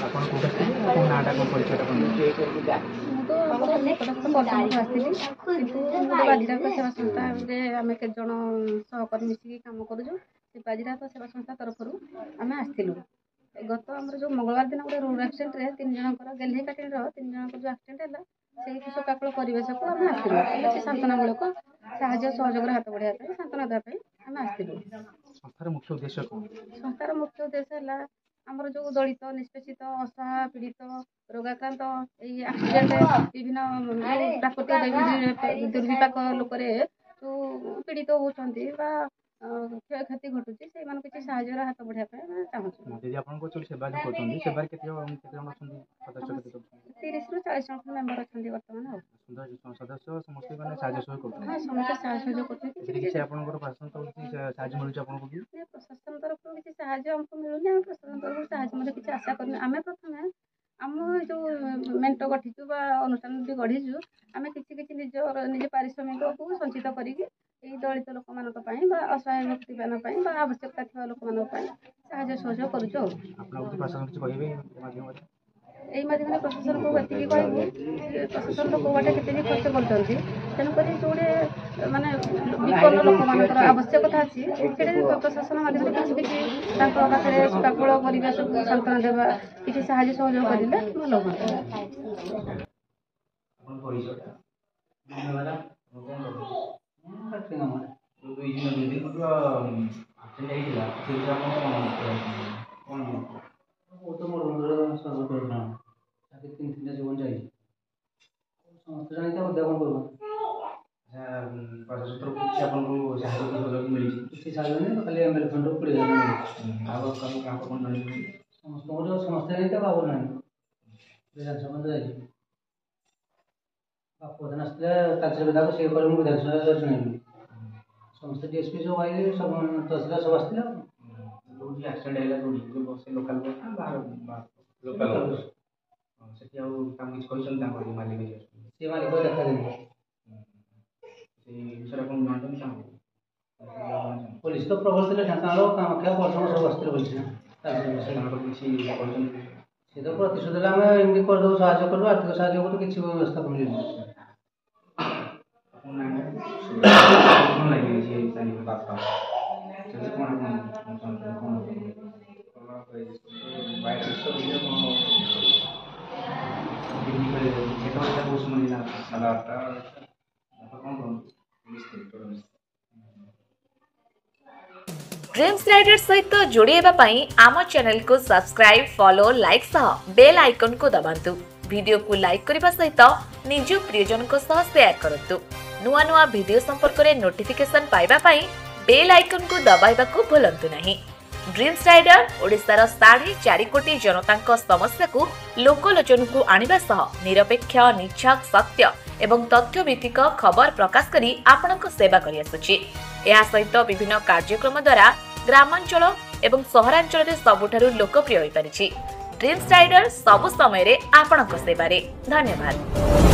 ଆପଣ କୋଉଠି ଆସିଥିଲେ ଆପଣ ନାଁଟା କ'ଣ ପରିଚୟଟା କ'ଣ ମୁଁ ତ ନିକଟସ୍ଥ ପରିଶ୍ରମକୁ ଆସିଥିଲି କିନ୍ତୁ ମୁଁ ବାଜିରାଉତ ସେବା ସଂସ୍ଥାରେ ଆମେ କେତେଜଣ ସହକର୍ମୀ ମିଶିକି କାମ କରୁଛୁ। ସେ ବାଜିରାଉତ ସେବା ସଂସ୍ଥା ତରଫରୁ ଆମେ ଆସିଥିଲୁ। ଗତ ଆମର ଯେଉଁ ମଙ୍ଗଳବାର ଦିନ ଗୋଟେ ରୋଡ଼ ଆକ୍ସିଡେଣ୍ଟରେ 3 ଜଣଙ୍କର ଗେହ୍ଲେଇ କାଟିର 3 ଜଣଙ୍କର ଯେଉଁ ଆକ୍ସିଡେଣ୍ଟ ହେଲା ସେଇ ଶୋକାକୁଳ ପରିବେଶକୁ ଆମେ ଆସିଥିଲୁ। କିଛି ଶାନ୍ତନାମୂଳକ ସାହାଯ୍ୟ ସହଯୋଗର ହାତ ବଢ଼ାଇବା ପାଇଁ ସାନ୍ତ୍ୱନା ଦେବା ପାଇଁ ଆମେ ଆସିଥିଲୁ। ସଂସ୍ଥାର ମୁଖ୍ୟ ଉଦ୍ଦେଶ୍ୟ କ'ଣ? ସଂସ୍ଥାର ମୁଖ୍ୟ ଉଦ୍ଦେଶ୍ୟ ହେଲା ଆମର ଯେଉଁ ଦଳିତ ନିଷ୍ପେଷିତ ଅସହାୟ ପୀଡ଼ିତ ରୋଗାକ୍ରାନ୍ତ ଏଇ ଆକ୍ସିଡେଣ୍ଟରେ ବିଭିନ୍ନ ପ୍ରାକୃତିକ ଦୁର୍ବିପାକ ଲୋକରେ ଯେଉଁ ପୀଡ଼ିତ ହେଉଛନ୍ତି ବା କ୍ଷୟକ୍ଷତି ଘଟୁଛି ସେଇମାନଙ୍କୁ କିଛି ସାହାଯ୍ୟର ହାତ ବଢ଼ାଇବା ପାଇଁ ଆମେ ଚାହୁଁଛୁ। ଯଦି ଆପଣଙ୍କ ସେବା ଯେଉଁ କରୁଛନ୍ତି ସେବାରେ କେତେ ଜଣ ଅଛନ୍ତି ସଦସ୍ୟ? 30ରୁ 40 ଜଣ ମେମ୍ବର ଅଛନ୍ତି ବର୍ତ୍ତମାନ। ଆଉ ସଦସ୍ୟ ସମସ୍ତେ ମାନେ ସାହାଯ୍ୟ ସହଯୋଗ କରୁଛନ୍ତି? ହଁ, ସମସ୍ତେ ସାହାଯ୍ୟ ସହଯୋଗ କରୁଛନ୍ତି। କିଛି ଆପଣଙ୍କର ପ୍ରଶାସନ ତରଫରୁ କିଛି ସାହାଯ୍ୟ ମିଳୁଛି ଆପଣଙ୍କୁ? ପ୍ରଶାସନ ତରଫରୁ କିଛି ସାହାଯ୍ୟ ଆମକୁ ମିଳୁନି। ଆମେ ପ୍ରଶାସନ ତରଫରୁ ସାହାଯ୍ୟ ମଧ୍ୟ କିଛି ଆଶା କରୁନି। ଆମେ ପ୍ରଥମେ ଆମ ଯେଉଁ ମେଣ୍ଟ ଗଢ଼ିଛୁ ବା ଅନୁଷ୍ଠାନଟି ଗଢ଼ିଛୁ ଆମେ କିଛି ନିଜ ପାରିଶ୍ରମିକକୁ ସଞ୍ଚିତ କରିକି ଏଇ ଦଳିତ ଲୋକମାନଙ୍କ ପାଇଁ ବା ଅସହାୟ ବ୍ୟକ୍ତିମାନଙ୍କ ପାଇଁ ବା ଆବଶ୍ୟକତା ଥିବା ଲୋକମାନଙ୍କ ପାଇଁ ସାହାଯ୍ୟ ସହଯୋଗ କରୁଛୁ। ଆଉ ଆପଣ ପ୍ରଶାସନ କିଛି କହିବେ ଏଇ ମାଧ୍ୟମରେ ପ୍ରଶାସନକୁ ଏତିକି କହିବୁ ପ୍ରଶାସନ ତ କେଉଁ ବାଟେ କେତେ ବି ଖର୍ଚ୍ଚ କରୁଛନ୍ତି, ତେଣୁକରି ଯେଉଁଠି ମାନେ ବିପନ୍ନ ଲୋକମାନଙ୍କର ଆବଶ୍ୟକତା ଅଛି ସେଠି ପ୍ରଶାସନ ମାଧ୍ୟମରେ କିଛି ତାଙ୍କ ପାଖରେ ଶୋକାକୁଳ ପରିବେଶକୁ ସାନ୍ତ୍ୱନା ଦେବା କିଛି ସାହାଯ୍ୟ ସହଯୋଗ କରିଲେ ଭଲ ହୁଅନ୍ତା। ସମସ୍ତେ DSP ସବୁ ଆଇଲେ ସବୁ ତହସିଲଦାର ସବୁ ଆସିଥିଲେ। ସେଠି ଆଉ ତାଙ୍କୁ କିଛି କହିଛନ୍ତି ତାଙ୍କ ମାଲିକ ସେ ମାଲିକ ଦେଖାଦେଲେ ସେଇ ବିଷୟରେ ଆପଣ ଜାଣିଛନ୍ତି ତାଙ୍କୁ? ପୋଲିସ ତ ପ୍ରବଳ ଥିଲେ ଢାଙ୍କାନାଳ କାମାକ୍ଷା ପରସମ ସବୁ ଆସିଥିଲେ ପୋଲିସ କିଛି କହିଛନ୍ତି। ସେ ତ ପ୍ରତିଶୋଧ ଦେଲେ ଆମେ ଏମିତି କରିଦେବୁ ସାହାଯ୍ୟ କରିବୁ ଆର୍ଥିକ ସାହାଯ୍ୟ କରୁ କିଛି ବ୍ୟବସ୍ଥା ମିଳିନି। ड्रीम्स राइडर सहित जोड़ेबा पई आम चैनल को सब्सक्राइब फॉलो लाइक सह बेल आइकन को दबांतु। वीडियो को लाइक करने सहित निज प्रियजन को सह शेयर करंतु। नुआ नुआ वीडियो संपर्क में नोटिफिकेशन पाइबा पई बेल आइकन को दबाइबा को भूलंतु नहीं। ड्रीम्स राइडर ओडिशार 4.5 कोटी जनता समस्या को लोकलोचन को आनिबा सह निरपेक्ष निछक सत्य एवं तथ्य भित्तिक खबर प्रकाश करी आपनक सेवा करि आसुछि। एहा सहित विभिन्न कार्यक्रम द्वारा ग्रामांचल एवं सहरांचल रे सबुठारु लोकप्रिय होई परिछि। ड्रीम्स राइडर सब समय रे आपनक सेवा रे। धन्यवाद।